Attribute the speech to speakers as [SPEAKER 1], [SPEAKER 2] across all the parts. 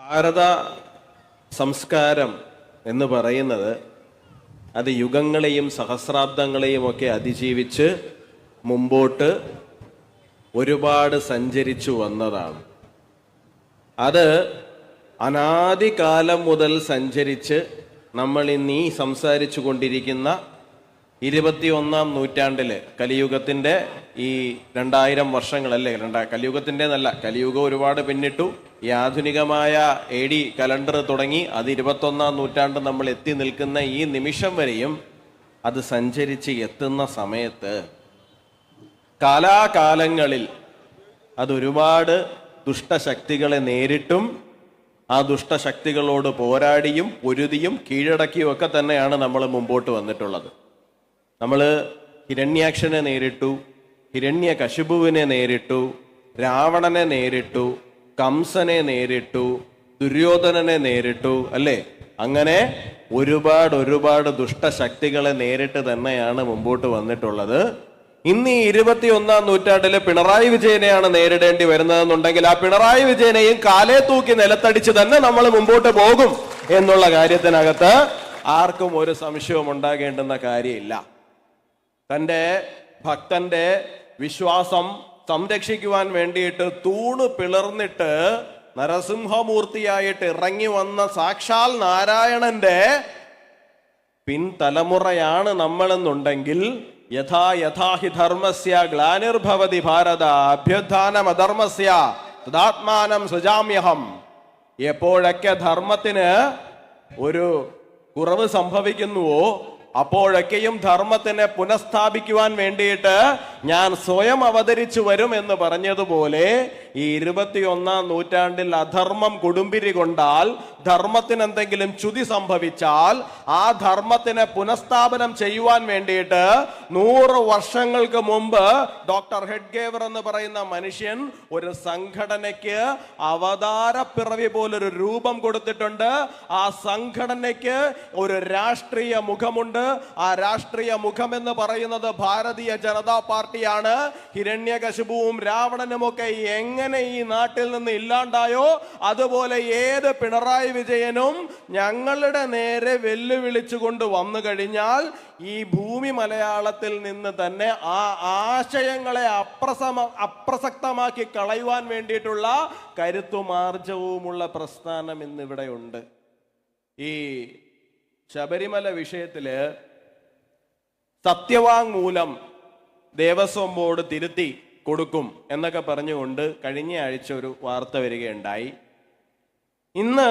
[SPEAKER 1] ഭാരത സംസ്കാരം എന്ന് പറയുന്നത് അത് യുഗങ്ങളെയും സഹസ്രാബ്ദങ്ങളെയും ഒക്കെ അതിജീവിച്ച് മുമ്പോട്ട് ഒരുപാട് സഞ്ചരിച്ചു വന്നതാണ്. അത് അനാദികാലം മുതൽ സഞ്ചരിച്ച് നമ്മൾ ഇന്നീ സംസാരിച്ചു കൊണ്ടിരിക്കുന്ന 21-ാം നൂറ്റാണ്ടില് കലിയുഗത്തിന്റെ ഈ 2000 വർഷങ്ങളല്ലേ, കലിയുഗത്തിന്റെ എന്നല്ല, കലിയുഗം ഒരുപാട് പിന്നിട്ടു. ഈ ആധുനികമായ AD കലണ്ടർ തുടങ്ങി അത് 21-ാം നൂറ്റാണ്ട് നമ്മൾ എത്തി നിൽക്കുന്ന ഈ നിമിഷം വരെയും അത് സഞ്ചരിച്ച് എത്തുന്ന സമയത്ത് കാലാകാലങ്ങളിൽ അതൊരുപാട് ദുഷ്ടശക്തികളെ നേരിട്ടും ആ ദുഷ്ടശക്തികളോട് പോരാടിയും പൊരുതിയും കീഴടക്കിയും ഒക്കെ തന്നെയാണ് നമ്മൾ മുമ്പോട്ട് വന്നിട്ടുള്ളത്. നമ്മൾ ഹിരണ്യാക്ഷനെ നേരിട്ടു, ഹിരണ്യകശിപുവിനെ നേരിട്ടു, രാവണനെ നേരിട്ടു, കംസനെ നേരിട്ടു, ദുര്യോധനനെ നേരിട്ടു, അല്ലേ? അങ്ങനെ ഒരുപാട് ദുഷ്ടശക്തികളെ നേരിട്ട് തന്നെയാണ് മുമ്പോട്ട് വന്നിട്ടുള്ളത്. ഇന്ന് ഈ 21-ാം നൂറ്റാണ്ടില് പിണറായി വിജയനെയാണ് നേരിടേണ്ടി വരുന്നതെന്നുണ്ടെങ്കിൽ ആ പിണറായി വിജയനെയും കാലേ തൂക്കി നിലത്തടിച്ച് തന്നെ നമ്മൾ മുമ്പോട്ട് പോകും എന്നുള്ള കാര്യത്തിനകത്ത് ആർക്കും ഒരു സംശയവും ഉണ്ടാകേണ്ടുന്ന കാര്യമില്ല. തൻ്റെ ഭക്തന്റെ വിശ്വാസം സംരക്ഷിക്കുവാൻ വേണ്ടിയിട്ട് തൂണ് പിളർന്നിട്ട് നരസിംഹമൂർത്തിയായിട്ട് ഇറങ്ങി വന്ന സാക്ഷാൽ നാരായണന്റെ പിൻതലമുറയാണ് നമ്മളെന്നുണ്ടെങ്കിൽ യഥാ ഹി ധർമ്മസ്യ ഗ്ലാനിർഭവതി ഭാരത അഭ്യുത്ഥാനമധർമ്മസ്യ തദാത്മാനം സൃജാമ്യഹം. എപ്പോഴൊക്കെ ധർമ്മത്തിന് ഒരു കുറവ് സംഭവിക്കുന്നുവോ അപ്പോഴൊക്കെയും ധർമ്മത്തിനെ പുനഃസ്ഥാപിക്കുവാൻ വേണ്ടിയിട്ട് ഞാൻ സ്വയം അവതരിച്ചു വരും എന്ന് പറഞ്ഞതുപോലെ ഈ 21-ാം നൂറ്റാണ്ടിൽ അധർമ്മം കൊടുമ്പിരി കൊണ്ടാൽ, ധർമ്മത്തിന് എന്തെങ്കിലും ച്യുതി സംഭവിച്ചാൽ ആ ധർമ്മത്തിനെ പുനഃസ്ഥാപനം ചെയ്യുവാൻ വേണ്ടിയിട്ട് 100 വർഷങ്ങൾക്ക് മുമ്പ് ഡോക്ടർ ഹെഡ്ഗേവർ എന്ന് പറയുന്ന മനുഷ്യൻ ഒരു സംഘടനയ്ക്ക് അവതാരപ്പിറവി പോലൊരു രൂപം കൊടുത്തിട്ടുണ്ട്. ആ സംഘടനയ്ക്ക് ഒരു രാഷ്ട്രീയ മുഖമുണ്ട്. ആ രാഷ്ട്രീയ മുഖം എന്ന് പറയുന്നത് ഭാരതീയ ജനതാ പാർട്ടിയാണ്. ഹിരണ്യകശിപുവും രാവണനും ഒക്കെ എങ്ങനെ ഈ നാട്ടിൽ നിന്ന് ഇല്ലാണ്ടായോ അതുപോലെ ഏത് പിണറായി വിജയനും ഞങ്ങളുടെ നേരെ വെല്ലുവിളിച്ചുകൊണ്ട് വന്നു കഴിഞ്ഞാൽ ഈ ഭൂമി മലയാളത്തിൽ നിന്ന് തന്നെ ആ ആശയങ്ങളെ അപ്രസക്തമാക്കി കളയുവാൻ വേണ്ടിയിട്ടുള്ള കരുത്തുമാർജവുമുള്ള പ്രസ്ഥാനം ഇന്നിവിടെയുണ്ട്. ഈ ശബരിമല വിഷയത്തില് സത്യവാങ്മൂലം ദേവസ്വം ബോർഡ് തിരുത്തി കൊടുക്കും എന്നൊക്കെ പറഞ്ഞുകൊണ്ട് കഴിഞ്ഞ ആഴ്ച ഒരു വാർത്ത വരികയുണ്ടായി. ഇന്ന്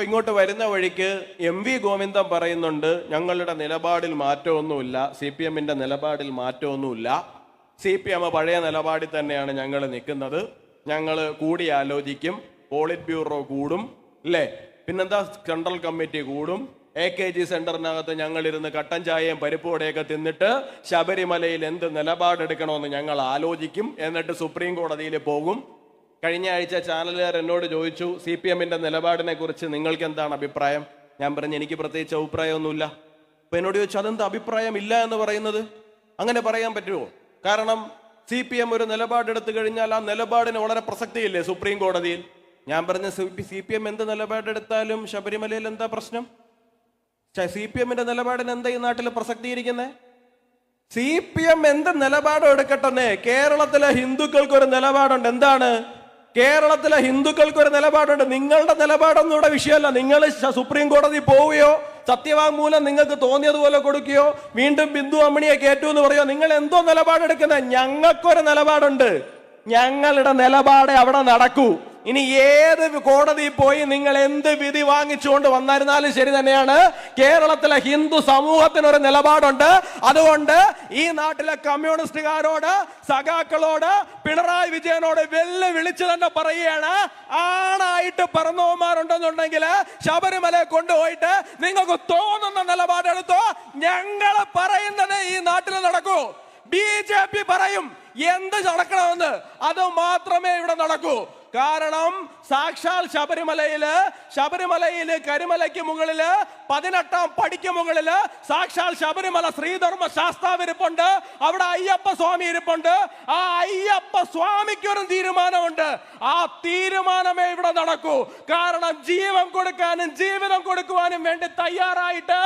[SPEAKER 1] ഇങ്ങോട്ട് വരുന്ന വഴിക്ക് MV ഗോവിന്ദൻ പറയുന്നുണ്ട്, ഞങ്ങളുടെ നിലപാടിൽ മാറ്റമൊന്നുമില്ല, CPM-ന്റെ നിലപാടിൽ മാറ്റമൊന്നുമില്ല, CPM പഴയ നിലപാടിൽ തന്നെയാണ് ഞങ്ങൾ നിൽക്കുന്നത്, ഞങ്ങൾ കൂടി ആലോചിക്കും, പോളിറ്റ് ബ്യൂറോ കൂടും, അല്ലേ? പിന്നെന്താ, സെൻട്രൽ കമ്മിറ്റി കൂടും, AKG സെന്ററിനകത്ത് ഞങ്ങളിരുന്ന് കട്ടൻ ചായയും പരിപ്പോടെയൊക്കെ തിന്നിട്ട് ശബരിമലയിൽ എന്ത് നിലപാടെടുക്കണമെന്ന് ഞങ്ങൾ ആലോചിക്കും, എന്നിട്ട് സുപ്രീം കോടതിയിൽ പോകും. കഴിഞ്ഞ ആഴ്ച ചാനലുകാർ എന്നോട് ചോദിച്ചു, CPM-ന്റെ നിലപാടിനെ കുറിച്ച് നിങ്ങൾക്ക് എന്താണ് അഭിപ്രായം? ഞാൻ പറഞ്ഞു, എനിക്ക് പ്രത്യേകിച്ച് അഭിപ്രായമൊന്നുമില്ല. അപ്പൊ എന്നോട് ചോദിച്ചു, അതെന്താ അഭിപ്രായം ഇല്ല എന്ന് പറയുന്നത്? അങ്ങനെ പറയാൻ പറ്റുമോ? കാരണം CPM ഒരു നിലപാടെടുത്തു കഴിഞ്ഞാൽ ആ നിലപാടിന് വളരെ പ്രസക്തിയില്ലേ സുപ്രീം കോടതിയിൽ? ഞാൻ പറഞ്ഞ CPM എന്ത് നിലപാടെടുത്താലും ശബരിമലയിൽ എന്താ പ്രശ്നം? CPM-ന്റെ നിലപാടിന് എന്താ ഈ നാട്ടിൽ പ്രസക്തിയിരിക്കുന്നത്? CPM എന്ത് നിലപാടും എടുക്കട്ടെ, കേരളത്തിലെ ഹിന്ദുക്കൾക്ക് ഒരു നിലപാടുണ്ട്. എന്താണ്? കേരളത്തിലെ ഹിന്ദുക്കൾക്ക് ഒരു നിലപാടുണ്ട്. നിങ്ങളുടെ നിലപാടൊന്നും ഇവിടെ വിഷയമല്ല. നിങ്ങൾ സുപ്രീം കോടതി പോവുകയോ സത്യവാങ്മൂലം നിങ്ങൾക്ക് തോന്നിയതുപോലെ കൊടുക്കുകയോ വീണ്ടും ബിന്ദു അമ്മിണിയെ കേറ്റു എന്ന് പറയോ, നിങ്ങൾ എന്തോ നിലപാടെടുക്കുന്നത്? ഞങ്ങൾക്കൊരു നിലപാടുണ്ട്. ഞങ്ങളുടെ നിലപാടെ അവിടെ നടക്കൂ. ഇനി ഏത് കോടതി പോയി നിങ്ങൾ എന്ത് വിധി വാങ്ങിച്ചുകൊണ്ട് വന്നിരുന്നാലും ശരി തന്നെയാണ്, കേരളത്തിലെ ഹിന്ദു സമൂഹത്തിനൊരു നിലപാടുണ്ട്. അതുകൊണ്ട് ഈ നാട്ടിലെ കമ്മ്യൂണിസ്റ്റുകാരോട്, സഖാക്കളോട്, പിണറായി വിജയനോട് വെല്ലുവിളിച്ച് തന്നെ പറയുകയാണ്, ആണായിട്ട് പറന്നവന്മാരുണ്ടെന്നുണ്ടെങ്കിൽ ശബരിമലയെ കൊണ്ടുപോയിട്ട് നിങ്ങൾക്ക് തോന്നുന്ന നിലപാടെടുത്തോ, ഞങ്ങൾ പറയുന്നത് ഈ നാട്ടിൽ നടക്കൂ. BJP പറയും എന്ത് നടക്കണമെന്ന്, അത് മാത്രമേ ഇവിടെ നടക്കൂ. കാരണം സാക്ഷാൽ ശബരിമലയില് കരിമലയ്ക്ക് മുകളില് 18ാം പടിക്ക് മുകളില് സാക്ഷാൽ ശബരിമല ശ്രീധർമ്മ ശാസ്താവ് ഇരിപ്പുണ്ട്. അവിടെ അയ്യപ്പ സ്വാമി ഇരിപ്പുണ്ട്. ആ അയ്യപ്പ സ്വാമിക്കൊരു തീരുമാനമുണ്ട്. ആ തീരുമാനമേ ഇവിടെ നടക്കൂ. കാരണം ജീവൻ കൊടുക്കാനും ജീവിതം കൊടുക്കുവാനും വേണ്ടി തയ്യാറായിട്ട്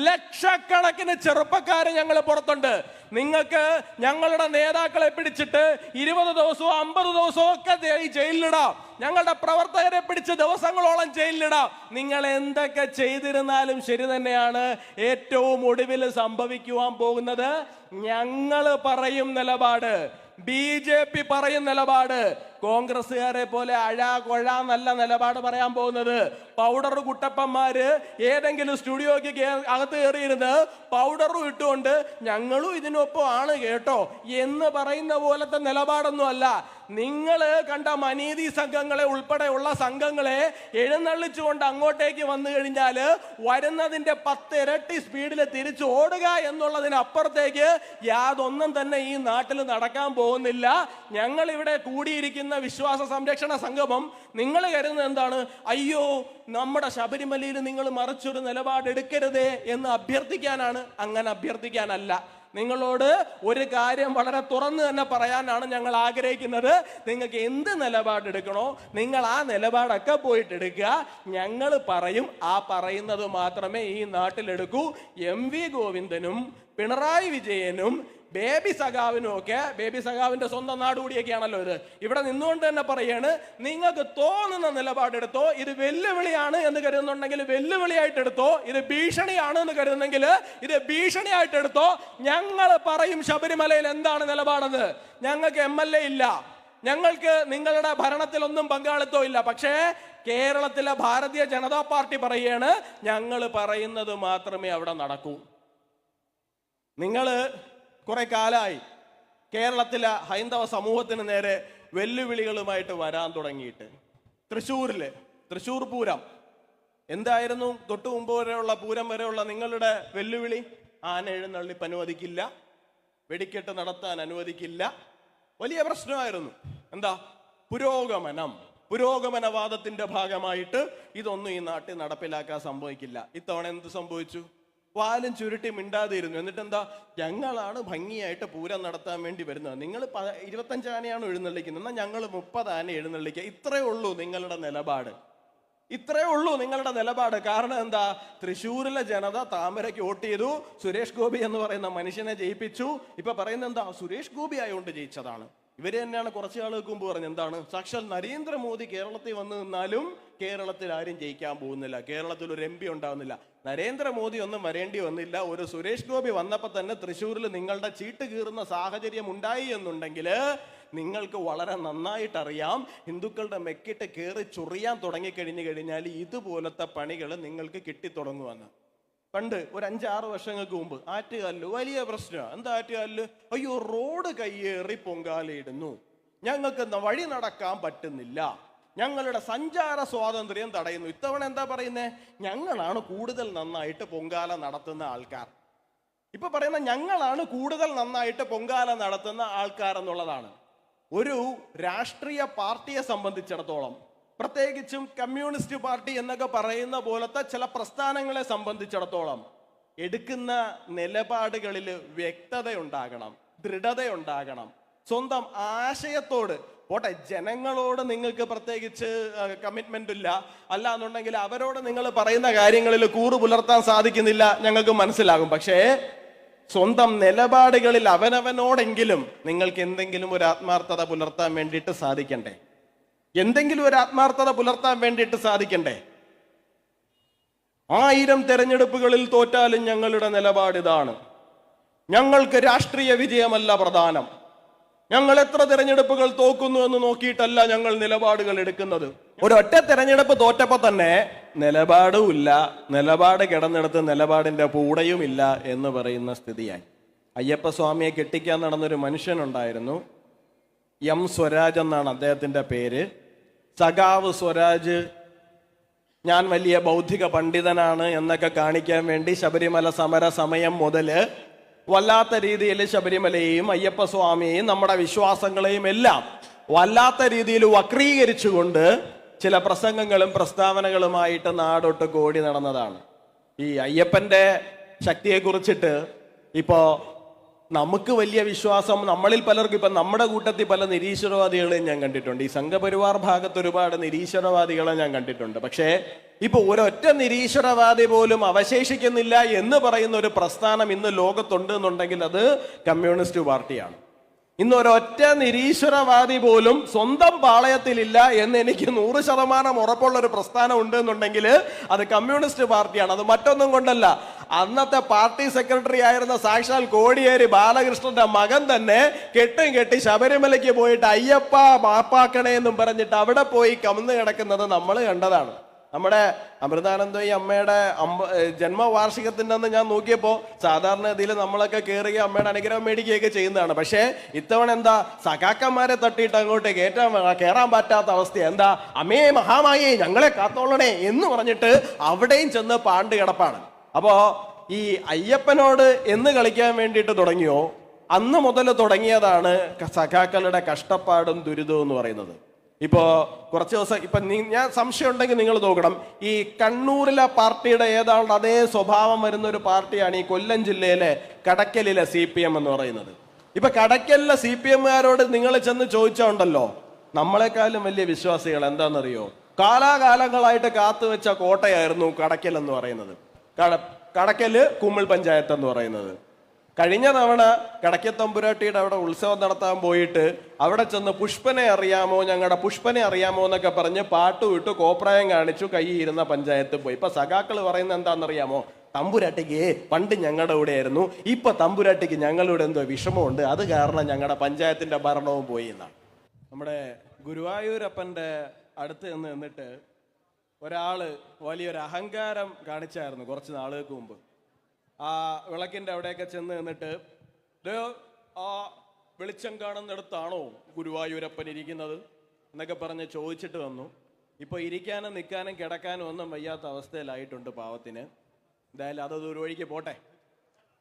[SPEAKER 1] ലക്ഷക്കണക്കിന് ചെറുപ്പക്കാര് ഞങ്ങൾ പുറത്തുണ്ട്. നിങ്ങൾക്ക് ഞങ്ങളുടെ നേതാക്കളെ പിടിച്ചിട്ട് 20 ദിവസവും 50 ദിവസവും ഒക്കെ ജയിലിലിടാം. ഞങ്ങളുടെ പ്രവർത്തകരെ പിടിച്ച് ദിവസങ്ങളോളം ജയിലിലിടാം. നിങ്ങൾ എന്തൊക്കെ ചെയ്തിരുന്നാലും ശരി തന്നെയാണ്. ഏറ്റവും ഒടുവിൽ സംഭവിക്കുവാൻ പോകുന്നത് ഞങ്ങൾ പറയും നിലപാട്, BJP പറയും നിലപാട്, കോൺഗ്രസ്സുകാരെ പോലെ കൊഴാന്നല്ല നിലപാട് പറയാൻ പോകുന്നത്. പൗഡർ കുട്ടപ്പന്മാര് ഏതെങ്കിലും സ്റ്റുഡിയോക്ക് അകത്ത് കയറിയിരുന്ന് പൗഡറും ഇട്ടുകൊണ്ട് ഞങ്ങളും ഇതിനൊപ്പം ആണ് കേട്ടോ എന്ന് പറയുന്ന പോലത്തെ നിലപാടൊന്നും അല്ല. നിങ്ങൾ കണ്ട മനീതി സംഘങ്ങളെ ഉൾപ്പെടെയുള്ള സംഘങ്ങളെ എഴുന്നള്ളിച്ചുകൊണ്ട് അങ്ങോട്ടേക്ക് വന്നു കഴിഞ്ഞാൽ വരുന്നതിന്റെ 10 ഇരട്ടി സ്പീഡിൽ തിരിച്ചു ഓടുക എന്നുള്ളതിനപ്പുറത്തേക്ക് യാതൊന്നും തന്നെ ഈ നാട്ടിൽ നടക്കാൻ പോകുന്നില്ല. ഞങ്ങൾ ഇവിടെ കൂടിയിരിക്കുന്ന വിശ്വാസ സംരക്ഷണ സംഗമം നിങ്ങൾ കരുതുന്നത് എന്താണ്? അയ്യോ, നമ്മുടെ ശബരിമലയിൽ നിങ്ങൾ മറിച്ചൊരു നിലപാടെടുക്കരുതേ എന്ന് അഭ്യർത്ഥിക്കാനാണ്. അങ്ങനെ അഭ്യർത്ഥിക്കാനല്ല. നിങ്ങളോട് ഒരു കാര്യം വളരെ തുറന്നു തന്നെ പറയാനാണ് ഞങ്ങൾ ആഗ്രഹിക്കുന്നത്. നിങ്ങൾക്ക് എന്ത് നിലപാടെടുക്കണോ നിങ്ങൾ ആ നിലപാടൊക്കെ പോയിട്ട് എടുക്കുക. ഞങ്ങൾ പറയും, ആ പറയുന്നത് മാത്രമേ ഈ നാട്ടിലെടുക്കൂ. MV ഗോവിന്ദനും പിണറായി വിജയനും ബേബി സഖാവിനും ഒക്കെ, ബേബി സഖാവിന്റെ സ്വന്തം നാട് കൂടിയൊക്കെയാണല്ലോ ഇത്, ഇവിടെ നിന്നുകൊണ്ട് തന്നെ പറയാണ്, നിങ്ങൾക്ക് തോന്നുന്ന നിലപാടെടുത്തോ. ഇത് വെല്ലുവിളിയാണ് എന്ന് കരുതുന്നുണ്ടെങ്കിൽ വെല്ലുവിളിയായിട്ട് എടുത്തോ. ഇത് ഭീഷണിയാണ് എന്ന് കരുതുന്നെങ്കിൽ ഇത് ഭീഷണിയായിട്ട് എടുത്തോ. ഞങ്ങൾ പറയും ശബരിമലയിൽ എന്താണ് നിലപാടെന്ന്. ഞങ്ങൾക്ക് MLA ഇല്ല, ഞങ്ങൾക്ക് നിങ്ങളുടെ ഭരണത്തിലൊന്നും പങ്കാളിത്തം ഇല്ല. പക്ഷേ കേരളത്തിലെ ഭാരതീയ ജനതാ പാർട്ടി പറയുകയാണ്, ഞങ്ങൾ പറയുന്നത് മാത്രമേ അവിടെ നടക്കൂ. നിങ്ങൾ കുറെ കാലമായി കേരളത്തിലെ ഹൈന്ദവ സമൂഹത്തിന് നേരെ വെല്ലുവിളികളുമായിട്ട് വരാൻ തുടങ്ങിയിട്ട്. തൃശ്ശൂർ പൂരം എന്തായിരുന്നു? തൊട്ടു മുമ്പ് വരെയുള്ള പൂരം വരെയുള്ള നിങ്ങളുടെ വെല്ലുവിളി? ആന എഴുന്നള്ളിപ്പ് അനുവദിക്കില്ല, വെടിക്കെട്ട് നടത്താൻ അനുവദിക്കില്ല. വലിയ പ്രശ്നമായിരുന്നു. എന്താ? പുരോഗമനവാദത്തിന്റെ ഭാഗമായിട്ട് ഇതൊന്നും ഈ നാട്ടിൽ നടപ്പിലാക്കാൻ സംഭവിക്കില്ല. ഇത്തവണ എന്ത് സംഭവിച്ചു? വാലും ചുരുട്ടി മിണ്ടാതിരുന്നു. എന്നിട്ട് എന്താ? ഞങ്ങളാണ് ഭംഗിയായിട്ട് പൂരം നടത്താൻ വേണ്ടി വരുന്നത്. നിങ്ങൾ 25 ആനയാണ് എഴുന്നള്ളിക്കുന്നത്, എന്നാൽ ഞങ്ങൾ 30 ആന എഴുന്നള്ളിക്കുക. ഇത്രയേ ഉള്ളൂ നിങ്ങളുടെ നിലപാട്. കാരണം എന്താ? തൃശ്ശൂരിലെ ജനത താമരയ്ക്ക് വോട്ട് ചെയ്തു. സുരേഷ് ഗോപി എന്ന് പറയുന്ന മനുഷ്യനെ ജയിപ്പിച്ചു. ഇപ്പൊ പറയുന്നത് എന്താ? സുരേഷ് ഗോപി ആയതുകൊണ്ട് ജയിച്ചതാണ്. ഇവര് തന്നെയാണ് കുറച്ച് ആളുകൾക്ക് മുമ്പ് പറഞ്ഞത് എന്താണ്? സാക്ഷാൽ നരേന്ദ്രമോദി കേരളത്തിൽ വന്നു നിന്നാലും കേരളത്തിൽ ആരും ജയിക്കാൻ പോകുന്നില്ല, കേരളത്തിൽ ഒരു MP ഉണ്ടാവുന്നില്ല. നരേന്ദ്രമോദി ഒന്നും വരേണ്ടി വന്നില്ല. ഒരു സുരേഷ് ഗോപി വന്നപ്പോൾ തന്നെ തൃശ്ശൂരിൽ നിങ്ങളുടെ ചീട്ട് കീറുന്ന സാഹചര്യം ഉണ്ടായി എന്നുണ്ടെങ്കിൽ നിങ്ങൾക്ക് വളരെ നന്നായിട്ടറിയാം. ഹിന്ദുക്കളുടെ മെക്കിട്ട് കയറി ചൊറിയാൻ തുടങ്ങിക്കഴിഞ്ഞു കഴിഞ്ഞാൽ ഇതുപോലത്തെ പണികൾ നിങ്ങൾക്ക് കിട്ടിത്തുടങ്ങുമെന്ന്. പണ്ട് ഒരു 5-6 വർഷങ്ങൾക്ക് മുമ്പ് ആറ്റുകാലില് വലിയ പ്രശ്നമാണ്. എന്താ ആറ്റുകാലില്? അയ്യോ, റോഡ് കയ്യേറി പൊങ്കാലയിടുന്നു, ഞങ്ങൾക്ക് വഴി നടക്കാൻ പറ്റുന്നില്ല, ഞങ്ങളുടെ സഞ്ചാര സ്വാതന്ത്ര്യം തടയുന്നു. ഇത്തവണ എന്താ പറയുന്നേ? ഞങ്ങളാണ് കൂടുതൽ നന്നായിട്ട് പൊങ്കാല നടത്തുന്ന ആൾക്കാർ. ഇപ്പൊ പറയുന്ന ഞങ്ങളാണ് കൂടുതൽ നന്നായിട്ട് പൊങ്കാല നടത്തുന്ന ആൾക്കാർ എന്നുള്ളതാണ്. ഒരു രാഷ്ട്രീയ പാർട്ടിയെ സംബന്ധിച്ചിടത്തോളം, പ്രത്യേകിച്ചും കമ്മ്യൂണിസ്റ്റ് പാർട്ടി എന്നൊക്കെ പറയുന്ന പോലത്തെ ചില പ്രസ്ഥാനങ്ങളെ സംബന്ധിച്ചിടത്തോളം എടുക്കുന്ന നിലപാടുകളിൽ വ്യക്തതയുണ്ടാകണം, ദൃഢതയുണ്ടാകണം. സ്വന്തം ആശയത്തോട് പോട്ടെ, ജനങ്ങളോട് നിങ്ങൾക്ക് പ്രത്യേകിച്ച് കമ്മിറ്റ്മെന്റ് ഇല്ല, അല്ല എന്നുണ്ടെങ്കിൽ അവരോട് നിങ്ങൾ പറയുന്ന കാര്യങ്ങളിൽ കൂറ് പുലർത്താൻ സാധിക്കുന്നില്ല, ഞങ്ങൾക്ക് മനസ്സിലാകും. പക്ഷേ സ്വന്തം നിലപാടുകളിൽ അവനവനോടെങ്കിലും നിങ്ങൾക്ക് എന്തെങ്കിലും ഒരു ആത്മാർത്ഥത പുലർത്താൻ വേണ്ടിയിട്ട് സാധിക്കണ്ടേ? എന്തെങ്കിലും ഒരു ആത്മാർത്ഥത പുലർത്താൻ വേണ്ടിയിട്ട് സാധിക്കണ്ടേ? 1000 തെരഞ്ഞെടുപ്പുകളിൽ തോറ്റാലും ഞങ്ങളുടെ നിലപാട് ഇതാണ്. ഞങ്ങൾക്ക് രാഷ്ട്രീയ വിജയമല്ല പ്രധാനം. ഞങ്ങൾ എത്ര തെരഞ്ഞെടുപ്പുകൾ തോക്കുന്നു എന്ന് നോക്കിയിട്ടല്ല ഞങ്ങൾ നിലപാടുകൾ എടുക്കുന്നത്. ഒരൊറ്റ തെരഞ്ഞെടുപ്പ് തോറ്റപ്പോ തന്നെ നിലപാടുമില്ല, നിലപാട് കിടന്നെടുത്ത് നിലപാടിന്റെ പൂടയുമില്ല എന്ന് പറയുന്ന സ്ഥിതിയായി. അയ്യപ്പ സ്വാമിയെ കെട്ടിക്കാൻ നടന്നൊരു മനുഷ്യനുണ്ടായിരുന്നു. M സ്വരാജ് എന്നാണ് അദ്ദേഹത്തിന്റെ പേര്. സഖാവ് സ്വരാജ് ഞാൻ വലിയ ബൗദ്ധിക പണ്ഡിതനാണ് എന്നൊക്കെ കാണിക്കാൻ വേണ്ടി ശബരിമല സമര സമയം മുതല് വല്ലാത്ത രീതിയിൽ ശബരിമലയെയും അയ്യപ്പ സ്വാമിയെയും നമ്മുടെ വിശ്വാസങ്ങളെയും എല്ലാം വല്ലാത്ത രീതിയിൽ വക്രീകരിച്ചുകൊണ്ട് ചില പ്രസംഗങ്ങളും പ്രസ്താവനകളുമായിട്ട് നാടൊട്ട് കോടി നടന്നതാണ്. ഈ അയ്യപ്പന്റെ ശക്തിയെ കുറിച്ചിട്ട് ഇപ്പോ നമുക്ക് വലിയ വിശ്വാസം നമ്മളിൽ പലർക്കും, ഇപ്പൊ നമ്മുടെ കൂട്ടത്തിൽ പല നിരീശ്വരവാദികളെയും ഞാൻ കണ്ടിട്ടുണ്ട്. ഈ സംഘപരിവാർ ഭാഗത്ത് ഒരുപാട് നിരീശ്വരവാദികളെ ഞാൻ കണ്ടിട്ടുണ്ട്. പക്ഷേ ഇപ്പൊ ഒരൊറ്റ നിരീശ്വരവാദി പോലും അവശേഷിക്കുന്നില്ല എന്ന് പറയുന്ന ഒരു പ്രസ്ഥാനം ഇന്ന് ലോകത്തുണ്ട് എന്നുണ്ടെങ്കിൽ അത് കമ്മ്യൂണിസ്റ്റ് പാർട്ടിയാണ്. ഇന്ന് ഒരൊറ്റ നിരീശ്വരവാദി പോലും സ്വന്തം പാളയത്തിലില്ല എന്ന് എനിക്ക് 100% ഉറപ്പുള്ള ഒരു പ്രസ്ഥാനം ഉണ്ട് എന്നുണ്ടെങ്കിൽ അത് കമ്മ്യൂണിസ്റ്റ് പാർട്ടിയാണ്. അത് മറ്റൊന്നും കൊണ്ടല്ല, അന്നത്തെ പാർട്ടി സെക്രട്ടറി ആയിരുന്ന സാക്ഷാൽ കോടിയേരി ബാലകൃഷ്ണന്റെ മകൻ തന്നെ കെട്ടി ശബരിമലയ്ക്ക് പോയിട്ട് അയ്യപ്പ മാപ്പാക്കണേ എന്നും പറഞ്ഞിട്ട് അവിടെ പോയി കമന്ന് കിടക്കുന്നത് നമ്മൾ കണ്ടതാണ്. നമ്മുടെ അമൃതാനന്ദമയി അമ്മയുടെ ജന്മവാർഷികത്തിൻ്റെ അന്ന് ഞാൻ നോക്കിയപ്പോൾ സാധാരണ ഇതിൽ നമ്മളൊക്കെ കയറുക അമ്മയുടെ അനുഗ്രഹം മേടിക്കുകയൊക്കെ ചെയ്യുന്നതാണ്. പക്ഷേ ഇത്തവണ എന്താ, സഖാക്കന്മാരെ തട്ടിയിട്ട് അങ്ങോട്ട് കയറാൻ പറ്റാത്ത അവസ്ഥ. എന്താ, അമ്മേ മഹാമായേ ഞങ്ങളെ കാത്തോളണേ എന്ന് പറഞ്ഞിട്ട് അവിടെയും ചെന്ന് പാണ്ട് കിടപ്പാണ്. അപ്പോ ഈ അയ്യപ്പനോട് എന്ന് കളിക്കാൻ വേണ്ടിയിട്ട് തുടങ്ങിയോ അന്ന് മുതൽ തുടങ്ങിയതാണ് സഖാക്കളുടെ കഷ്ടപ്പാടും ദുരിതവും എന്ന് പറയുന്നത്. ഇപ്പോ കുറച്ച് ദിവസം ഇപ്പൊ ഞാൻ സംശയം ഉണ്ടെങ്കിൽ നിങ്ങൾ നോക്കണം, ഈ കണ്ണൂരിലെ പാർട്ടിയുടെ ഏതാണ്ട് അതേ സ്വഭാവം വരുന്ന ഒരു പാർട്ടിയാണ് ഈ കൊല്ലം ജില്ലയിലെ കടക്കലിലെ CPM എന്ന് പറയുന്നത്. ഇപ്പൊ കടക്കലിലെ CPMകാരോട് നിങ്ങൾ ചെന്ന് ചോദിച്ചോണ്ടല്ലോ, നമ്മളെക്കാളും വലിയ വിശ്വാസികൾ എന്താണെന്നറിയോ, കാലാകാലങ്ങളായിട്ട് കാത്തുവെച്ച കോട്ടയായിരുന്നു കടക്കൽ എന്ന് പറയുന്നത്. കടക്കല് കുമ്മിൾ പഞ്ചായത്ത് എന്ന് പറയുന്നത്. കഴിഞ്ഞ തവണ കടക്കത്തമ്പുരാട്ടിയുടെ അവിടെ ഉത്സവം നടത്താൻ പോയിട്ട് അവിടെ ചെന്ന് പുഷ്പനെ അറിയാമോ, ഞങ്ങളുടെ പുഷ്പനെ അറിയാമോ എന്നൊക്കെ പറഞ്ഞ് പാട്ടുവിട്ട് കോപ്രായം കാണിച്ചു കൈയിരുന്ന പഞ്ചായത്ത് പോയി. ഇപ്പൊ സഖാക്കൾ പറയുന്നത് എന്താണെന്നറിയാമോ, തമ്പുരാട്ടിക്ക് പണ്ട് ഞങ്ങളുടെ കൂടെ ആയിരുന്നു, ഇപ്പൊ തമ്പുരാട്ടിക്ക് ഞങ്ങളുടെ എന്തോ വിഷമമുണ്ട്, അത് കാരണം ഞങ്ങളുടെ പഞ്ചായത്തിന്റെ ഭരണവും പോയി എന്നാണ്. നമ്മുടെ ഗുരുവായൂരപ്പന്റെ അടുത്ത് നിന്നിട്ട് ഒരാള് വലിയൊരു അഹങ്കാരം കാണിച്ചായിരുന്നു കുറച്ച് നാളുകൾക്ക് മുമ്പ്. ആ വിളക്കിന്റെ അവിടെയൊക്കെ ചെന്ന് നിന്നിട്ട്, ആ വെളിച്ചം കാണുന്നിടത്താണോ ഗുരുവായൂരപ്പൻ ഇരിക്കുന്നത് എന്നൊക്കെ പറഞ്ഞ് ചോദിച്ചിട്ട് വന്നു. ഇപ്പൊ ഇരിക്കാനും നിൽക്കാനും കിടക്കാനും ഒന്നും വയ്യാത്ത അവസ്ഥയിലായിട്ടുണ്ട് പാവത്തിന്. എന്തായാലും അതൊരു വഴിക്ക് പോട്ടെ.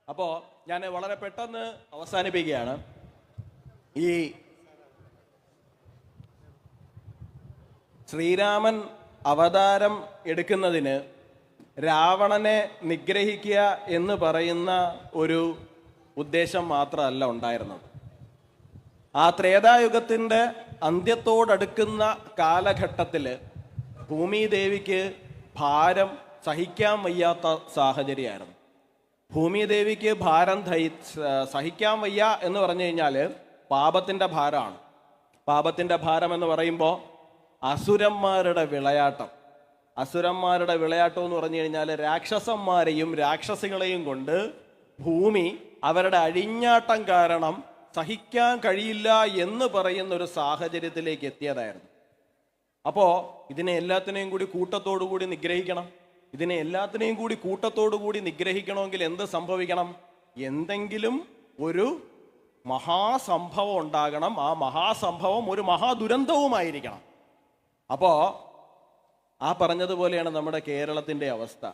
[SPEAKER 1] അപ്പോ ഞാൻ വളരെ പെട്ടെന്ന് അവസാനിപ്പിക്കുകയാണ്. ഈ ശ്രീരാമൻ അവതാരം എടുക്കുന്നതിന് രാവണനെ നിഗ്രഹിക്കുക എന്ന് പറയുന്ന ഒരു ഉദ്ദേശം മാത്രമല്ല ഉണ്ടായിരുന്നത്. ആ ത്രേതായുഗത്തിൻ്റെ അന്ത്യത്തോടടുക്കുന്ന കാലഘട്ടത്തിൽ ഭൂമിദേവിക്ക് ഭാരം സഹിക്കാൻ വയ്യാത്ത സാഹചര്യമായിരുന്നു. ഭൂമിദേവിക്ക് ഭാരം സഹിക്കാൻ വയ്യ എന്ന് പറഞ്ഞു കഴിഞ്ഞാൽ പാപത്തിൻ്റെ ഭാരമാണ്. പാപത്തിൻ്റെ ഭാരം എന്ന് പറയുമ്പോൾ അസുരന്മാരുടെ വിളയാട്ടം. അസുരന്മാരുടെ വിളയാട്ടം എന്ന് പറഞ്ഞു കഴിഞ്ഞാൽ രാക്ഷസന്മാരെയും രാക്ഷസികളെയും കൊണ്ട് ഭൂമി അവരുടെ അഴിഞ്ഞാട്ടം കാരണം സഹിക്കാൻ കഴിയില്ല എന്ന് പറയുന്ന ഒരു സാഹചര്യത്തിലേക്ക് എത്തിയതായിരുന്നു. അപ്പോൾ ഇതിനെ എല്ലാത്തിനെയും കൂടി കൂട്ടത്തോടു കൂടി നിഗ്രഹിക്കണം. ഇതിനെ എല്ലാത്തിനെയും കൂടി കൂട്ടത്തോടു കൂടി നിഗ്രഹിക്കണമെങ്കിൽ എന്ത് സംഭവിക്കണം? എന്തെങ്കിലും ഒരു മഹാസംഭവം ഉണ്ടാകണം. ആ മഹാസംഭവം ഒരു മഹാദുരന്തവുമായിരിക്കണം. അപ്പോ ആ പറഞ്ഞതുപോലെയാണ് നമ്മുടെ കേരളത്തിൻ്റെ അവസ്ഥ.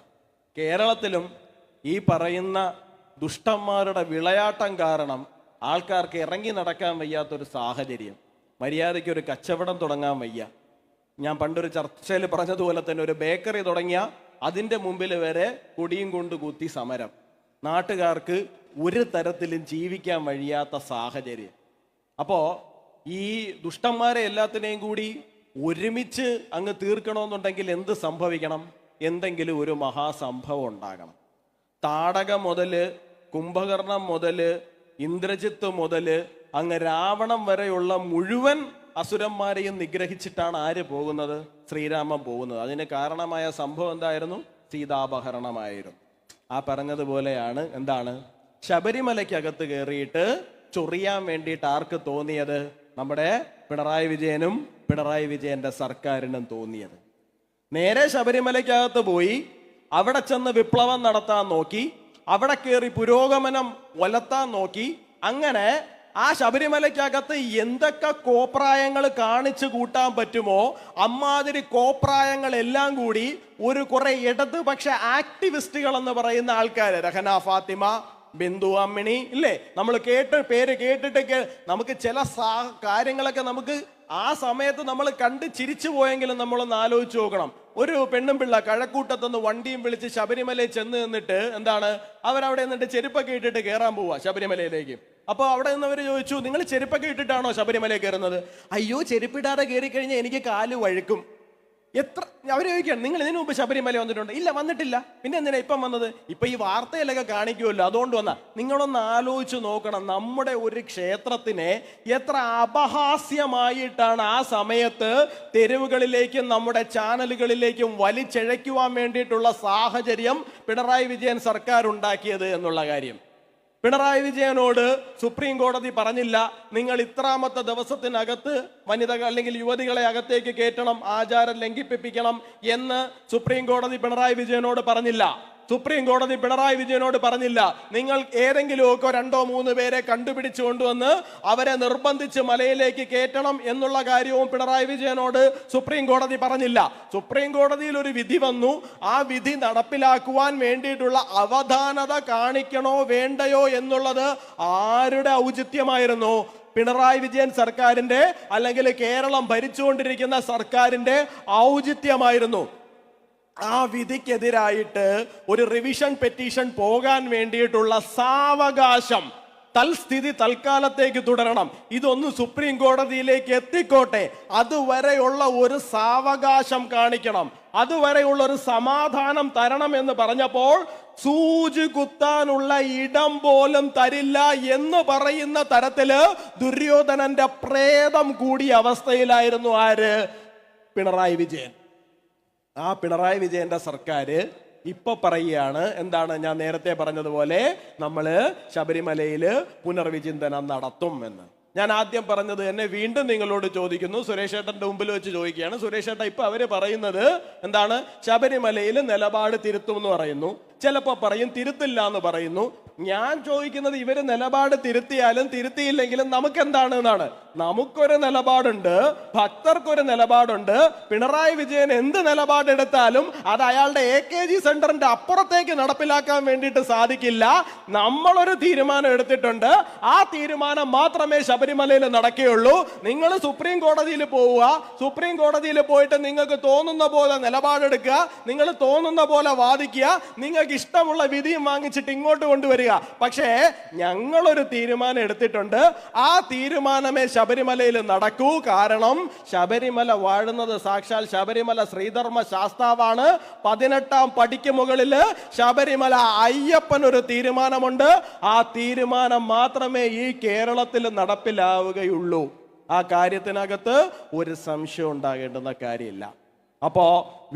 [SPEAKER 1] കേരളത്തിലും ഈ പറയുന്ന ദുഷ്ടന്മാരുടെ വിളയാട്ടം കാരണം ആൾക്കാർക്ക് ഇറങ്ങി നടക്കാൻ വയ്യാത്തൊരു സാഹചര്യം. മര്യാദയ്ക്ക് ഒരു കച്ചവടം തുടങ്ങാൻ വയ്യ. ഞാൻ പണ്ടൊരു ചർച്ചയിൽ പറഞ്ഞതുപോലെ തന്നെ ഒരു ബേക്കറി തുടങ്ങിയ അതിൻ്റെ മുമ്പിൽ വരെ കൊടിയും കൊണ്ട് കുത്തി സമരം. നാട്ടുകാർക്ക് ഒരു തരത്തിലും ജീവിക്കാൻ വയ്യാത്ത സാഹചര്യം. അപ്പോൾ ഈ ദുഷ്ടന്മാരെ എല്ലാത്തിനെയും കൂടി ഒരുമിച്ച് അങ്ങ് തീർക്കണമെന്നുണ്ടെങ്കിൽ എന്ത് സംഭവിക്കണം? എന്തെങ്കിലും ഒരു മഹാസംഭവം ഉണ്ടാകണം. താടകം മുതൽ കുംഭകർണം മുതൽ ഇന്ദ്രജിത്ത് മുതൽ അങ്ങ് രാവണം വരെയുള്ള മുഴുവൻ അസുരന്മാരെയും നിഗ്രഹിച്ചിട്ടാണ് ആര് പോകുന്നത്? ശ്രീരാമൻ പോകുന്നത്. അതിന് കാരണമായ സംഭവം എന്തായിരുന്നു? സീതാപഹരണമായിരുന്നു. ആ പറഞ്ഞതുപോലെയാണ് എന്താണ്, ശബരിമലയ്ക്കകത്ത് കയറിയിട്ട് ചൊറിയാൻ വേണ്ടിയിട്ട് ആർക്ക് തോന്നിയത്? നമ്മുടെ പിണറായി വിജയനും പിണറായി വിജയന്റെ സർക്കാരിനും തോന്നിയത്. നേരെ ശബരിമലയ്ക്കകത്ത് പോയി അവിടെ ചെന്ന് വിപ്ലവം നടത്താൻ നോക്കി, അവിടെ കയറി പുരോഗമനം വലത്താൻ നോക്കി. അങ്ങനെ ആ ശബരിമലയ്ക്കകത്ത് എന്തൊക്കെ കോപ്രായങ്ങൾ കാണിച്ചു കൂട്ടാൻ പറ്റുമോ അമ്മാതിരി കോപ്രായങ്ങളെല്ലാം കൂടി ഒരു കുറെ ഇടതുപക്ഷ ആക്ടിവിസ്റ്റുകൾ എന്ന് പറയുന്ന ആൾക്കാർ, രഹന ഫാത്തിമ, ബിന്ദു അമ്മിണി, ഇല്ലേ, നമ്മൾ പേര് കേട്ടിട്ട് നമുക്ക് ചില കാര്യങ്ങളൊക്കെ നമുക്ക് ആ സമയത്ത് നമ്മൾ കണ്ട് ചിരിച്ചു പോയെങ്കിലും നമ്മളൊന്ന് ആലോചിച്ച് നോക്കണം. ഒരു പെണ്ണും പിള്ള കഴക്കൂട്ടത്തൊന്ന് വണ്ടിയും വിളിച്ച് ശബരിമലയിൽ ചെന്ന് നിന്നിട്ട് എന്താണ്, അവരവിടെ നിന്നിട്ട് ചെരുപ്പൊക്കെ ഇട്ടിട്ട് കയറാൻ പോവുക ശബരിമലയിലേക്ക്. അപ്പോൾ അവിടെ നിന്നവർ ചോദിച്ചു, നിങ്ങൾ ചെരുപ്പൊക്കെ ഇട്ടിട്ടാണോ ശബരിമലയിൽ കയറുന്നത്? അയ്യോ, ചെരുപ്പിടാതെ കയറി കഴിഞ്ഞാൽ എനിക്ക് കാല് വഴുക്കും. എത്ര അവർ ചോദിക്കുകയാണ്, നിങ്ങൾ ഇതിനു മുമ്പ് ശബരിമല വന്നിട്ടുണ്ട്? ഇല്ല, വന്നിട്ടില്ല. പിന്നെ എന്തിനാ ഇപ്പം വന്നത്? ഇപ്പൊ ഈ വാർത്തയിലൊക്കെ കാണിക്കുമല്ലോ, അതുകൊണ്ട് വന്ന. നിങ്ങളൊന്ന് ആലോചിച്ച് നോക്കണം, നമ്മുടെ ഒരു ക്ഷേത്രത്തിനെ എത്ര അപഹാസ്യമായിട്ടാണ് ആ സമയത്ത് തെരുവുകളിലേക്കും നമ്മുടെ ചാനലുകളിലേക്കും വലിച്ചിഴയ്ക്കുവാൻ വേണ്ടിയിട്ടുള്ള സാഹചര്യം പിണറായി വിജയൻ സർക്കാർ ഉണ്ടാക്കിയത് എന്നുള്ള കാര്യം. പിണറായി വിജയനോട് സുപ്രീം കോടതി പറഞ്ഞില്ല, നിങ്ങൾ ഇത്രാമത്തെ ദിവസത്തിനകത്ത് വനിതകൾ അല്ലെങ്കിൽ യുവതികളെ അകത്തേക്ക് കയറ്റണം, ആചാരം ലംഘിപ്പിക്കണം എന്ന് സുപ്രീം കോടതി പിണറായി വിജയനോട് പറഞ്ഞില്ല. സുപ്രീം കോടതി പിണറായി വിജയനോട് പറഞ്ഞില്ല, നിങ്ങൾ ഏതെങ്കിലുമൊക്കെ 2-3 പേരെ കണ്ടുപിടിച്ചു കൊണ്ടുവന്ന് അവരെ നിർബന്ധിച്ച് മലയിലേക്ക് കയറ്റണം എന്നുള്ള കാര്യവും പിണറായി വിജയനോട് സുപ്രീം കോടതി പറഞ്ഞില്ല. സുപ്രീം കോടതിയിൽ ഒരു വിധി വന്നു. ആ വിധി നടപ്പിലാക്കുവാൻ വേണ്ടിയിട്ടുള്ള അവധാനത കാണിക്കണോ വേണ്ടയോ എന്നുള്ളത് ആരുടെ ഔചിത്യമായിരുന്നു? പിണറായി വിജയൻ സർക്കാരിന്റെ, അല്ലെങ്കിൽ കേരളം ഭരിച്ചുകൊണ്ടിരിക്കുന്ന സർക്കാരിന്റെ ഔചിത്യമായിരുന്നു. ആ വിധിക്കെതിരായിട്ട് ഒരു റിവിഷൻ പെറ്റീഷൻ പോകാൻ വേണ്ടിയിട്ടുള്ള സാവകാശം, തൽസ്ഥിതി തൽക്കാലത്തേക്ക് തുടരണം, ഇതൊന്ന് സുപ്രീം കോടതിയിലേക്ക് എത്തിക്കോട്ടെ, അതുവരെയുള്ള ഒരു സാവകാശം കാണിക്കണം, അതുവരെയുള്ള ഒരു സമാധാനം തരണം എന്ന് പറഞ്ഞപ്പോൾ സൂചി കുത്താനുള്ള ഇടം പോലും തരില്ല എന്ന് പറയുന്ന തരത്തില് ദുര്യോധനന്റെ പ്രേതം കൂടിയ അവസ്ഥയിലായിരുന്നു ആര്? പിണറായി വിജയൻ. ആ പിണറായി വിജയന്റെ സർക്കാർ ഇപ്പൊ പറയുകയാണ്, എന്താണ്, ഞാൻ നേരത്തെ പറഞ്ഞതുപോലെ നമ്മള് ശബരിമലയില് പുനർവിചിന്തനം നടത്തും എന്ന്. ഞാൻ ആദ്യം പറഞ്ഞത് തന്നെ വീണ്ടും നിങ്ങളോട് ചോദിക്കുന്നു, സുരേഷ് ഏട്ടന്റെ മുമ്പിൽ വെച്ച് ചോദിക്കുകയാണ്. സുരേഷ് ഏട്ടൻ ഇപ്പൊ അവര് പറയുന്നത് എന്താണ്? ശബരിമലയിൽ നിലപാട് തിരുത്തും എന്ന് പറയുന്നു, ചിലപ്പോ പറയും തിരുത്തില്ല എന്ന് പറയുന്നു. ഞാൻ ചോദിക്കുന്നത്, ഇവര് നിലപാട് തിരുത്തിയാലും തിരുത്തിയില്ലെങ്കിലും നമുക്ക് എന്താണ് എന്നാണ്. നമുക്കൊരു നിലപാടുണ്ട്, ഭക്തർക്കൊരു നിലപാടുണ്ട്. പിണറായി വിജയൻ എന്ത് നിലപാടെടുത്താലും അത് അയാളുടെ AKG സെന്ററിന്റെ അപ്പുറത്തേക്ക് നടപ്പിലാക്കാൻ വേണ്ടിയിട്ട് സാധിക്കില്ല. നമ്മളൊരു തീരുമാനം എടുത്തിട്ടുണ്ട്, ആ തീരുമാനം മാത്രമേ ശബരിമലയിൽ നടക്കുകയുള്ളൂ. നിങ്ങൾ സുപ്രീം കോടതിയിൽ പോവുക, സുപ്രീം കോടതിയിൽ പോയിട്ട് നിങ്ങൾക്ക് തോന്നുന്ന പോലെ നിലപാടെടുക്കുക, നിങ്ങൾ തോന്നുന്ന പോലെ വാദിക്കുക, നിങ്ങൾക്ക് ഇഷ്ടമുള്ള വിധിയും വാങ്ങിച്ചിട്ട് ഇങ്ങോട്ട് കൊണ്ടുവരിക. പക്ഷേ ഞങ്ങളൊരു തീരുമാനം എടുത്തിട്ടുണ്ട്, ആ തീരുമാനമേ ശബരിമലയിൽ നടക്കൂ. കാരണം ശബരിമല വാഴുന്നത് സാക്ഷാൽ ശബരിമല ശ്രീധർമ്മ ശാസ്താവാണ്. 18ാം പടിക്ക് മുകളില് ശബരിമല അയ്യപ്പൻ ഒരു തീരുമാനമുണ്ട്. ആ തീരുമാനം മാത്രമേ ഈ കേരളത്തിൽ നടപ്പിലാവുകയുള്ളൂ. ആ കാര്യത്തിനകത്ത് ഒരു സംശയം ഉണ്ടാകേണ്ടുന്ന കാര്യമില്ല. അപ്പോ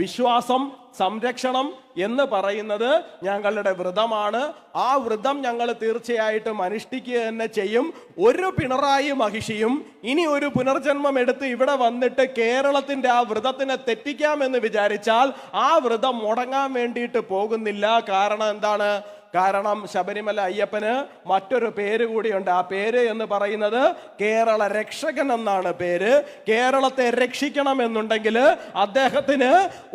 [SPEAKER 1] വിശ്വാസം സംരക്ഷണം എന്ന് പറയുന്നത് ഞങ്ങളുടെ വ്രതമാണ്. ആ വ്രതം ഞങ്ങൾ തീർച്ചയായിട്ടും അനുഷ്ഠിക്കുക തന്നെ ചെയ്യും. ഒരു പിണറായി മഹിഷിയും ഇനി ഒരു പുനർജന്മം എടുത്ത് ഇവിടെ വന്നിട്ട് കേരളത്തിന്റെ ആ വ്രതത്തിനെ തെറ്റിക്കാമെന്ന് വിചാരിച്ചാൽ ആ വ്രതം മുടങ്ങാൻ വേണ്ടിയിട്ട് പോകുന്നില്ല. കാരണം എന്താണ്? കാരണം ശബരിമല അയ്യപ്പന് മറ്റൊരു പേര് കൂടിയുണ്ട്. ആ പേര് എന്ന് പറയുന്നത് കേരള രക്ഷകൻ എന്നാണ് പേര്. കേരളത്തെ രക്ഷിക്കണം എന്നുണ്ടെങ്കിൽ അദ്ദേഹത്തിന്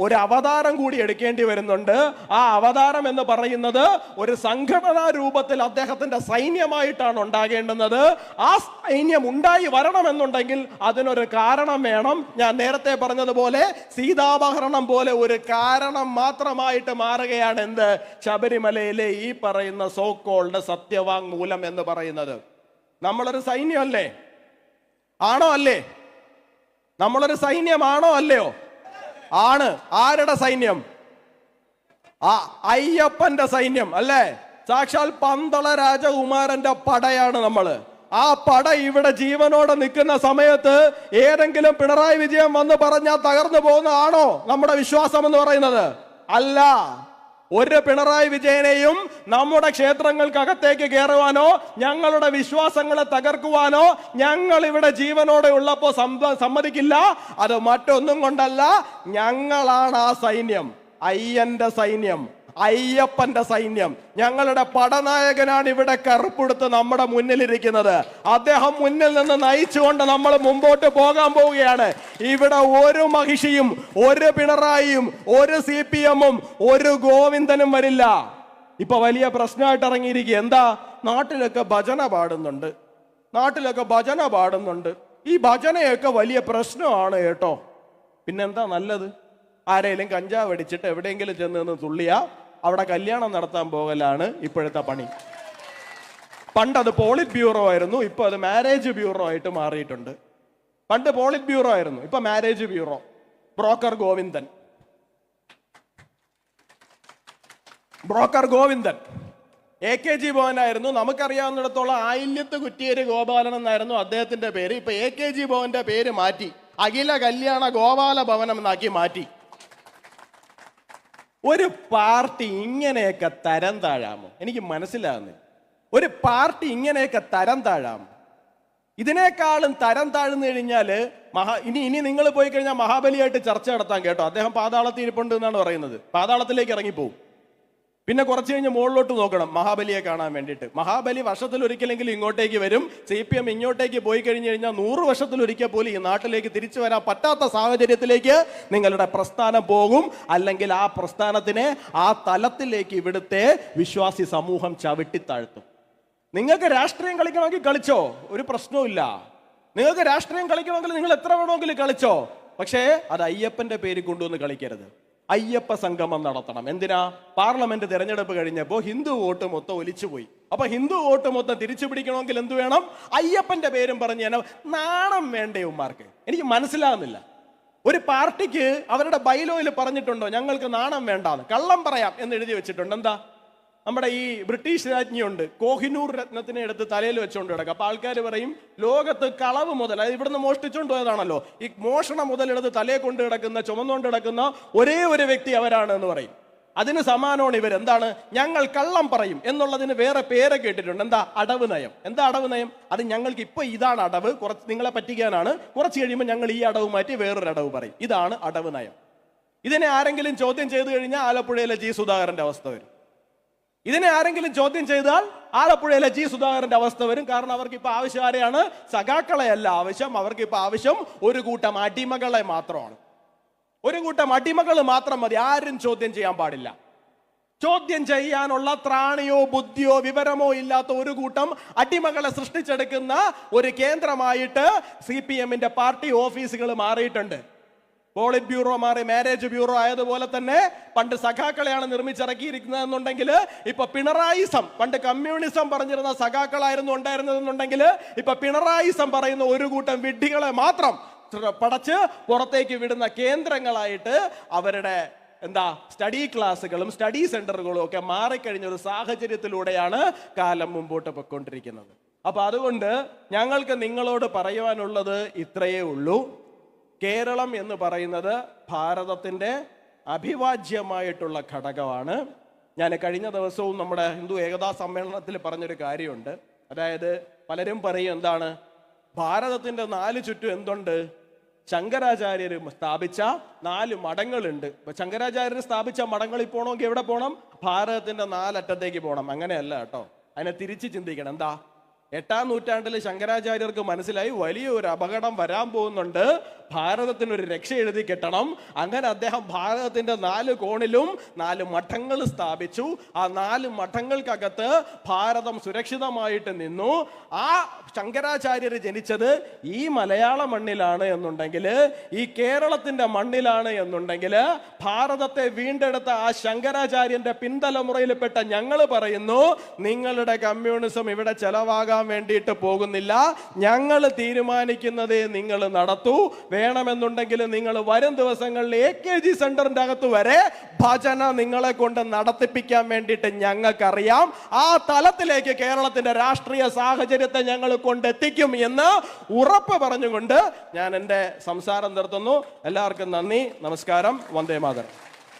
[SPEAKER 1] ഒരു അവതാരം കൂടി എടുക്കേണ്ടി വരുന്നുണ്ട്. ആ അവതാരം എന്ന് പറയുന്നത് ഒരു സംഘടനാ രൂപത്തിൽ അദ്ദേഹത്തിന്റെ സൈന്യമായിട്ടാണ് ഉണ്ടാകേണ്ടുന്നത്. ആ സൈന്യം ഉണ്ടായി വരണമെന്നുണ്ടെങ്കിൽ അതിനൊരു കാരണം വേണം. ഞാൻ നേരത്തെ പറഞ്ഞതുപോലെ സീതാപഹരണം പോലെ ഒരു കാരണം മാത്രമായിട്ട് മാറുകയാണ് എന്ത്? ശബരിമലയിലെ ഈ പറയുന്ന സോ കോൾഡ് സത്യവാങ്മൂലം എന്ന് പറയുന്നത്. നമ്മളൊരു സൈന്യമല്ലേ? ആണോ അല്ലേ? നമ്മളൊരു സൈന്യമാണോ അല്ലയോ? ആണ്. ആരുടെ സൈന്യം? ആ അയ്യപ്പന്റെ സൈന്യം അല്ലേ? സാക്ഷാൽ പന്തള രാജകുമാരന്റെ പടയാണ് നമ്മള്. ആ പട ഇവിടെ ജീവനോടെ നിൽക്കുന്ന സമയത്ത് ഏതെങ്കിലും പിണറായി വിജയൻ വന്ന് പറഞ്ഞാൽ തകർന്നു പോകുന്നതാണോ നമ്മുടെ വിശ്വാസം എന്ന് പറയുന്നത്? അല്ല. ഒരു പിണറായി വിജയനെയും നമ്മുടെ ക്ഷേത്രങ്ങൾക്കകത്തേക്ക് കയറുവാനോ ഞങ്ങളുടെ വിശ്വാസങ്ങളെ തകർക്കുവാനോ ഞങ്ങൾ ഇവിടെ ജീവനോടെ ഉള്ളപ്പോൾ സമ്മതിക്കില്ല. അത് മറ്റൊന്നും കൊണ്ടല്ല, ഞങ്ങളാണ് ആ സൈന്യം, അയ്യന്റെ സൈന്യം, അയ്യപ്പന്റെ സൈന്യം. ഞങ്ങളുടെ പടനായകനാണ് ഇവിടെ കറുപ്പെടുത്ത് നമ്മുടെ മുന്നിലിരിക്കുന്നത്. അദ്ദേഹം മുന്നിൽ നിന്ന് നയിച്ചുകൊണ്ട് നമ്മൾ മുമ്പോട്ട് പോകാൻ പോവുകയാണ്. ഇവിടെ ഒരു മഹിഷിയും ഒരു പിണറായിയും ഒരു CPM-ഉം ഒരു ഗോവിന്ദനും വരില്ല. ഇപ്പൊ വലിയ പ്രശ്നമായിട്ട് ഇറങ്ങിയിരിക്കുക എന്താ? നാട്ടിലൊക്കെ ഭജന പാടുന്നുണ്ട്, നാട്ടിലൊക്കെ ഭജന പാടുന്നുണ്ട്. ഈ ഭജനയൊക്കെ വലിയ പ്രശ്നമാണ് കേട്ടോ. പിന്നെന്താ നല്ലത്? ആരെങ്കിലും കഞ്ചാവ് അടിച്ചിട്ട് എവിടെയെങ്കിലും ചെന്ന് നിന്ന് തുള്ളിയാ അവിടെ കല്യാണം നടത്താൻ പോകലാണ് ഇപ്പോഴത്തെ പണി. പണ്ടത് പോളിറ്റ് ബ്യൂറോ ആയിരുന്നു, ഇപ്പൊ അത് മാരേജ് ബ്യൂറോ ആയിട്ട് മാറിയിട്ടുണ്ട്. പണ്ട് പോളിറ്റ് ബ്യൂറോ ആയിരുന്നു, ഇപ്പൊ marriage bureau. Broker Govindan AKG ഭവനായിരുന്നു. നമുക്കറിയാവുന്നിടത്തോളം ആയില്യത്ത് കുറ്റിയേരി ഗോപാലൻ എന്നായിരുന്നു അദ്ദേഹത്തിന്റെ പേര്. ഇപ്പൊ AKG ഭവന്റെ പേര് മാറ്റി അഖില കല്യാണ ഗോപാല ഭവനം എന്നാക്കി മാറ്റി. ഒരു പാർട്ടി ഇങ്ങനെയൊക്കെ തരം താഴാമോ? എനിക്ക് മനസ്സിലാകുന്നില്ല. ഒരു പാർട്ടി ഇങ്ങനെയൊക്കെ തരം താഴാമോ? ഇതിനേക്കാളും തരം താഴ്ന്നു കഴിഞ്ഞാൽ ഇനി നിങ്ങൾ പോയി കഴിഞ്ഞാൽ മഹാബലിയായിട്ട് ചർച്ച നടത്താൻ കേട്ടോ. അദ്ദേഹം പാതാളത്തിൽ ഇരിപ്പുണ്ട് എന്നാണ് പറയുന്നത്. പാതാളത്തിലേക്ക് ഇറങ്ങിപ്പോവും. പിന്നെ കുറച്ച് കഴിഞ്ഞ് മുകളിലോട്ട് നോക്കണം മഹാബലിയെ കാണാൻ വേണ്ടിയിട്ട്. മഹാബലി വർഷത്തിൽ ഒരിക്കലെങ്കിലും ഇങ്ങോട്ടേക്ക് വരും. CPM ഇങ്ങോട്ടേക്ക് പോയി കഴിഞ്ഞു കഴിഞ്ഞാൽ 100 വർഷത്തിലൊരിക്കൽ പോലും ഈ നാട്ടിലേക്ക് തിരിച്ചു വരാൻ പറ്റാത്ത സാഹചര്യത്തിലേക്ക് നിങ്ങളുടെ പ്രസ്ഥാനം പോകും. അല്ലെങ്കിൽ ആ പ്രസ്ഥാനത്തിനെ ആ തലത്തിലേക്ക് ഇവിടുത്തെ വിശ്വാസി സമൂഹം ചവിട്ടിത്താഴ്ത്തും. നിങ്ങൾക്ക് രാഷ്ട്രീയം കളിക്കണമെങ്കിൽ കളിച്ചോ, ഒരു പ്രശ്നവുമില്ല. നിങ്ങൾക്ക് രാഷ്ട്രീയം കളിക്കണമെങ്കിൽ നിങ്ങൾ എത്ര വേണമെങ്കിലും കളിച്ചോ. പക്ഷേ അത് അയ്യപ്പന്റെ പേര് കൊണ്ടുവന്ന് കളിക്കരുത്. അയ്യപ്പ സംഗമം നടത്തണം. എന്തിനാ? പാർലമെന്റ് തെരഞ്ഞെടുപ്പ് കഴിഞ്ഞപ്പോൾ ഹിന്ദു വോട്ട് മൊത്തം ഒലിച്ചുപോയി. അപ്പൊ ഹിന്ദു വോട്ട് മൊത്തം തിരിച്ചു പിടിക്കണമെങ്കിൽ എന്ത് വേണം? അയ്യപ്പന്റെ പേരും പറഞ്ഞ് നാണം വേണ്ടേ ഉമ്മാർക്ക്? എനിക്ക് മനസ്സിലാകുന്നില്ല. ഒരു പാർട്ടിക്ക് അവരുടെ ബൈലോയിൽ പറഞ്ഞിട്ടുണ്ടോ ഞങ്ങൾക്ക് നാണം വേണ്ടാന്ന്? കള്ളം പറയാം എന്ന് എഴുതി വെച്ചിട്ടുണ്ട്. എന്താ? നമ്മുടെ ഈ ബ്രിട്ടീഷ് രാജ്ഞിയുണ്ട്, കോഹിനൂർ രത്നത്തിനെ എടുത്ത് തലയിൽ വെച്ചുകൊണ്ട് കിടക്കുക. അപ്പൊ ആൾക്കാർ പറയും ലോകത്ത് കളവ് മുതൽ, അത് ഇവിടുന്ന് മോഷ്ടിച്ചുകൊണ്ട് പോയതാണല്ലോ, ഈ മോഷണം മുതലെടുത്ത് തലയെ കൊണ്ട് കിടക്കുന്ന, ചുമന്നുകൊണ്ട് കിടക്കുന്ന ഒരേ ഒരു വ്യക്തി അവരാണ് എന്ന് പറയും. അതിന് സമാനമാണ് ഇവരെന്താണ്? ഞങ്ങൾ കള്ളം പറയും എന്നുള്ളതിന് വേറെ പേരെ കേട്ടിട്ടുണ്ട്. എന്താ? അടവ് നയം. എന്താ അടവ് നയം? അത് ഞങ്ങൾക്ക് ഇപ്പൊ ഇതാണ് അടവ്, കുറച്ച് നിങ്ങളെ പറ്റിക്കാനാണ്, കുറച്ച് കഴിയുമ്പോൾ ഞങ്ങൾ ഈ അടവ് മാറ്റി വേറൊരു അടവ് പറയും. ഇതാണ് അടവ് നയം. ഇതിനെ ആരെങ്കിലും ചോദ്യം ചെയ്തു കഴിഞ്ഞാൽ ആലപ്പുഴയിലെ G. സുധാകരന്റെ അവസ്ഥ വരും. ഇതിനെ ആരെങ്കിലും ചോദ്യം ചെയ്താൽ ആലപ്പുഴയിലെ G. സുധാകരന്റെ അവസ്ഥ വരും. കാരണം അവർക്ക് ഇപ്പൊ ആവശ്യം ആരെയാണ്? സഖാക്കളെയല്ല ആവശ്യം. അവർക്ക് ഇപ്പൊ ആവശ്യം ഒരു കൂട്ടം അടിമകളെ മാത്രമാണ്. ഒരു കൂട്ടം അടിമകൾ മാത്രം മതി. ആരും ചോദ്യം ചെയ്യാൻ പാടില്ല. ചോദ്യം ചെയ്യാനുള്ള ത്രാണിയോ ബുദ്ധിയോ വിവരമോ ഇല്ലാത്ത ഒരു കൂട്ടം അടിമകളെ സൃഷ്ടിച്ചെടുക്കുന്ന ഒരു കേന്ദ്രമായിട്ട് CPMന്റെ പാർട്ടി ഓഫീസുകൾ മാറിയിട്ടുണ്ട്. പോളിറ്റ് ബ്യൂറോ മാറി മാരേജ് ബ്യൂറോ ആയതുപോലെ തന്നെ പണ്ട് സഖാക്കളെയാണ് നിർമ്മിച്ചിറക്കിയിരിക്കുന്നത് എന്നുണ്ടെങ്കിൽ ഇപ്പൊ പിണറായിസം, പണ്ട് കമ്മ്യൂണിസം പറഞ്ഞിരുന്ന സഖാക്കളായിരുന്നു ഉണ്ടായിരുന്നതെന്നുണ്ടെങ്കിൽ ഇപ്പൊ പിണറായിസം പറയുന്ന ഒരു കൂട്ടം വിഡ്ഢികളെ മാത്രം പടച്ച് പുറത്തേക്ക് വിടുന്ന കേന്ദ്രങ്ങളായിട്ട് അവരുടെ സ്റ്റഡി ക്ലാസ്സുകളും സ്റ്റഡി സെന്ററുകളും ഒക്കെ മാറിക്കഴിഞ്ഞ ഒരു സാഹചര്യത്തിലൂടെയാണ് കാലം മുമ്പോട്ട് പൊയ്ക്കൊണ്ടിരിക്കുന്നത്. അപ്പൊ അതുകൊണ്ട് ഞങ്ങൾക്ക് നിങ്ങളോട് പറയുവാനുള്ളത് ഇത്രയേ ഉള്ളൂ. കേരളം എന്ന് പറയുന്നത് ഭാരതത്തിൻ്റെ അഭിവാജ്യമായിട്ടുള്ള ഘടകമാണ്. ഞാൻ കഴിഞ്ഞ ദിവസവും നമ്മുടെ ഹിന്ദു ഏകതാ സമ്മേളനത്തിൽ പറഞ്ഞൊരു കാര്യമുണ്ട്. അതായത് പലരും പറയും എന്താണ്, ഭാരതത്തിൻ്റെ 4 ചുറ്റും എന്തുണ്ട്? ശങ്കരാചാര്യർ സ്ഥാപിച്ച 4 മഠങ്ങളുണ്ട്. ഇപ്പൊ ശങ്കരാചാര്യർ സ്ഥാപിച്ച മഠങ്ങളിൽ പോകണമെങ്കിൽ എവിടെ പോകണം? ഭാരതത്തിന്റെ 4 അറ്റത്തേക്ക് പോകണം. അങ്ങനെയല്ല കേട്ടോ, അതിനെ തിരിച്ച് ചിന്തിക്കണം. എന്താ? 8-ാം നൂറ്റാണ്ടിൽ ശങ്കരാചാര്യർക്ക് മനസ്സിലായി വലിയൊരു അപകടം വരാൻ പോകുന്നുണ്ട്, ഭാരതത്തിനൊരു രക്ഷ എഴുതി കെട്ടണം. അങ്ങനെ അദ്ദേഹം ഭാരതത്തിന്റെ 4 കോണിലും 4 മഠങ്ങൾ സ്ഥാപിച്ചു. ആ 4 മഠങ്ങൾക്കകത്ത് ഭാരതം സുരക്ഷിതമായിട്ട് നിന്നു. ആ ശങ്കരാചാര്യർ ജനിച്ചത് ഈ മലയാള മണ്ണിലാണ് എന്നുണ്ടെങ്കിൽ, ഈ കേരളത്തിന്റെ മണ്ണിലാണ് എന്നുണ്ടെങ്കിൽ, ഭാരതത്തെ വീണ്ടെടുത്ത ആ ശങ്കരാചാര്യന്റെ പിൻതലമുറയിൽപ്പെട്ട ഞങ്ങൾ പറയുന്നു, നിങ്ങളുടെ കമ്മ്യൂണിസം ഇവിടെ ചെലവാകാൻ വേണ്ടിയിട്ട് പോകുന്നില്ല. ഞങ്ങൾ തീരുമാനിക്കുന്നതേ നിങ്ങൾ നടത്തൂ. വേണമെന്നുണ്ടെങ്കിൽ നിങ്ങൾ വരും ദിവസങ്ങളിൽ AKG സെന്ററിന്റെ അകത്ത് വരെ ഭജന നിങ്ങളെ കൊണ്ട് നടത്തിപ്പിക്കാൻ വേണ്ടിയിട്ട് ഞങ്ങൾക്കറിയാം. ആ തലത്തിലേക്ക് കേരളത്തിന്റെ രാഷ്ട്രീയ സാഹചര്യത്തെ ഞങ്ങൾ കൊണ്ടെത്തിക്കും എന്ന് ഉറപ്പ് പറഞ്ഞുകൊണ്ട് ഞാൻ എൻ്റെ സംസാരം നിർത്തുന്നു. എല്ലാവർക്കും നന്ദി, നമസ്കാരം, വന്ദേ മാതരം.